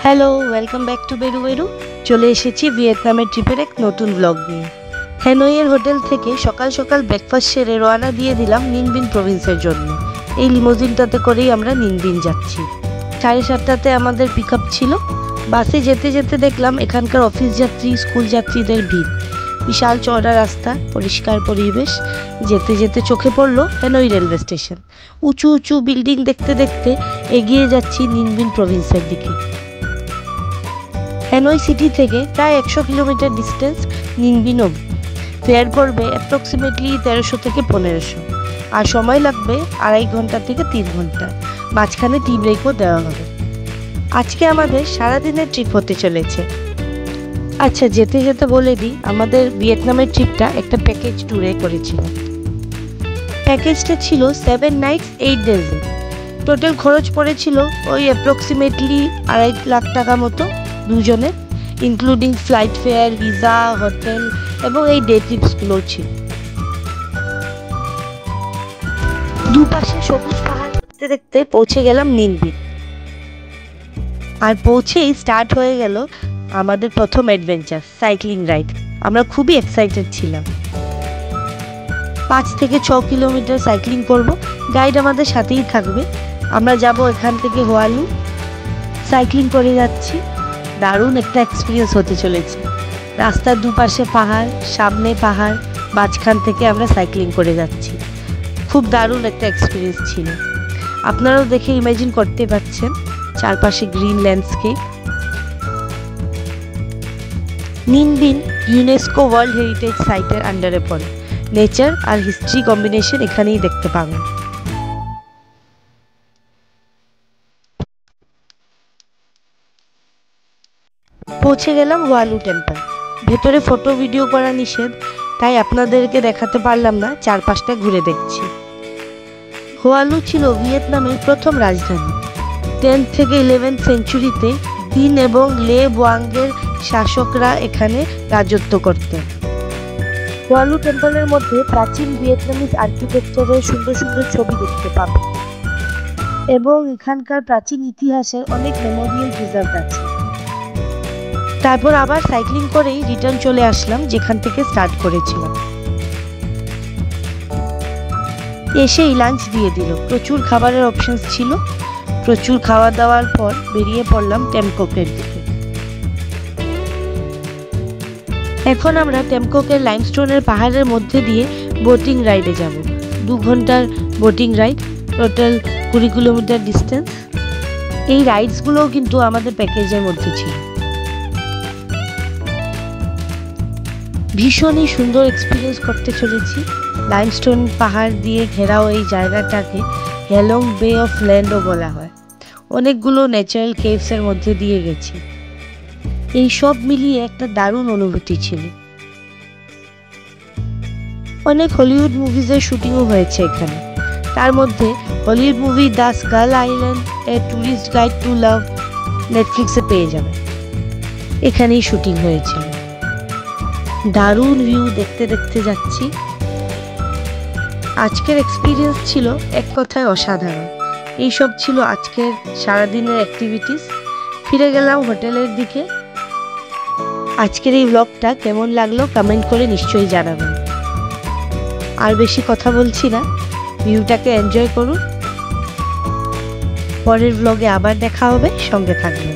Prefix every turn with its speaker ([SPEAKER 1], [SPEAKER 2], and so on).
[SPEAKER 1] Hello, welcome back to বেরু বেরু। চলে এসেছি ভিয়েতনামের ট্রিপের এক নতুন ব্লগ নিয়ে। হ্যানয়ের হোটেল থেকে সকাল সকাল ব্রেকফাস্ট সেরে রওনা দিয়ে দিলাম নিনবিন প্রভিন্সের জন্য। এই লিমোজিনটাতে করেই আমরা নিনবিন যাচ্ছি। 7:30টাতে আমাদের পিক আপ ছিল। বাসে যেতে যেতে দেখলাম এখানকার অফিস যাত্রী, স্কুল যাত্রীদের ভিড়। বিশাল চওড়া রাস্তা, পরিষ্কার পরিবেশ। যেতে যেতে চোখে পড়লো হ্যানয় রেলওয়ে স্টেশন। উঁচু উঁচু বিল্ডিং দেখতে দেখতে এগিয়ে যাচ্ছি নিনবিন প্রভিন্সের দিকে। হ্যানয় সিটি থেকে প্রায় 100 কিলোমিটার ডিস্টেন্স নিনবিন অবধি। ফেয়ার পড়বে অ্যাপ্রক্সিমেটলি 1300 থেকে 1500, আর সময় লাগবে 2.5 ঘন্টা থেকে 3 ঘন্টা। মাঝখানে টি ব্রেকও দেওয়া হবে। আজকে আমাদের সারাদিনের ট্রিপ হতে চলেছে। আচ্ছা, যেতে যেতে বলে দিই, আমাদের ভিয়েতনামের ট্রিপটা একটা প্যাকেজ ট্যুরে করেছিলাম। প্যাকেজটা ছিল 7 নাইটস 8 ডেজে। টোটাল খরচ পড়েছিল ওই অ্যাপ্রক্সিমেটলি 2.5 লাখ টাকা মতো দুজনে, including flight fair, visa, hotel এবং এই ডে ট্রিপসগুলোও ছিল। দুপাশে সবুজ পাহাড় দেখতে দেখতে পৌঁছে গেলাম নিনবিন। আর পৌঁছেই স্টার্ট হয়ে গেল আমাদের প্রথম অ্যাডভেঞ্চার, সাইক্লিং রাইড। আমরা খুবই এক্সাইটেড ছিলাম। 5 থেকে 6 কিলোমিটার সাইক্লিং করব। গাইড আমাদের সাথেই থাকবে। আমরা যাব এখান থেকে হোয়ালু। সাইক্লিং করে যাচ্ছি। দারুণ একটা এক্সপিরিয়েন্স হতে চলেছে। রাস্তার দুপাশে পাহাড়, সামনে পাহাড়, মাঝখান থেকে আমরা সাইক্লিং করে যাচ্ছি। খুব দারুণ একটা এক্সপিরিয়েন্স ছিল। আপনারাও দেখে ইমাজিন করতে পারছেন চারপাশে green landscape. Ninh Binh UNESCO world heritage সাইটের আন্ডারে পড়ে। নেচার আর হিস্ট্রি কম্বিনেশন এখানেই দেখতে পাবেন। পৌঁছে গেলাম হোয়ালু টেম্পল। ভেতরে ফটো ভিডিও করা নিষেধ, তাই আপনাদেরকে দেখাতে পারলাম না, চারপাশটা ঘুরে দেখছি। হোয়ালু ছিল ভিয়েতনামের প্রথম রাজধানী। 10 থেকে 11 সেঞ্চুরিতে দিন এবং লে বোয়াঙ্গের শাসকরা এখানে রাজত্ব করতেন। হোয়ালু টেম্পলের মধ্যে প্রাচীন ভিয়েতনামিজ আর্কিটেকচারের সুন্দর সুন্দর ছবি দেখতে পাবেন এবং এখানকার প্রাচীন ইতিহাসের অনেক মেমোরিয়াল প্রিজার্ভ আছে। তারপর আবার সাইক্লিং করেই রিটার্ন চলে আসলাম যেখান থেকে স্টার্ট করেছিলাম। এসেই লাঞ্চ দিয়ে দিল। প্রচুর খাবারের অপশনস ছিল। প্রচুর খাওয়া দাওয়ার পর বেরিয়ে পড়লাম টেমকোকের দিকে। এখন আমরা টেমকোকের লাইমস্টোনের পাহাড়ের মধ্যে দিয়ে বোটিং রাইডে যাব। 2 ঘন্টার boating ride, total 20 kilometre distance. এই রাইডসগুলোও কিন্তু আমাদের প্যাকেজের মধ্যে ছিল। ভীষণই সুন্দর এক্সপিরিয়েন্স করতে চলেছি। লাইমস্টোন পাহাড় দিয়ে ঘেরাও এই জায়গাটাকে হ্যালং বে অফ ল্যান্ডও বলা হয়। অনেকগুলো ন্যাচারাল কেভসের মধ্যে দিয়ে গেছি। এই সব মিলিয়ে একটা দারুণ অনুভূতি ছিল। অনেক হলিউড মুভিজের শুটিংও হয়েছে এখানে। তার মধ্যে Hollywood movie the Skull Island a tourist guide to love নেটফ্লিক্সে পেয়ে যাবে। এখানেই শুটিং হয়েছিল। দারুণ ভিউ দেখতে দেখতে যাচ্ছি। আজকের এক্সপিরিয়েন্স ছিল এক কথায় অসাধারণ। এইসব ছিল আজকের সারাদিনের অ্যাক্টিভিটিস। ফিরে গেলাম হোটেলের দিকে। আজকের এই ব্লগটা কেমন লাগলো কমেন্ট করে নিশ্চয়ই জানাবেন। আর বেশি কথা বলছি না, ভিউটাকে এনজয় করুন। পরের ব্লগে আবার দেখা হবে, সঙ্গে থাকবেন।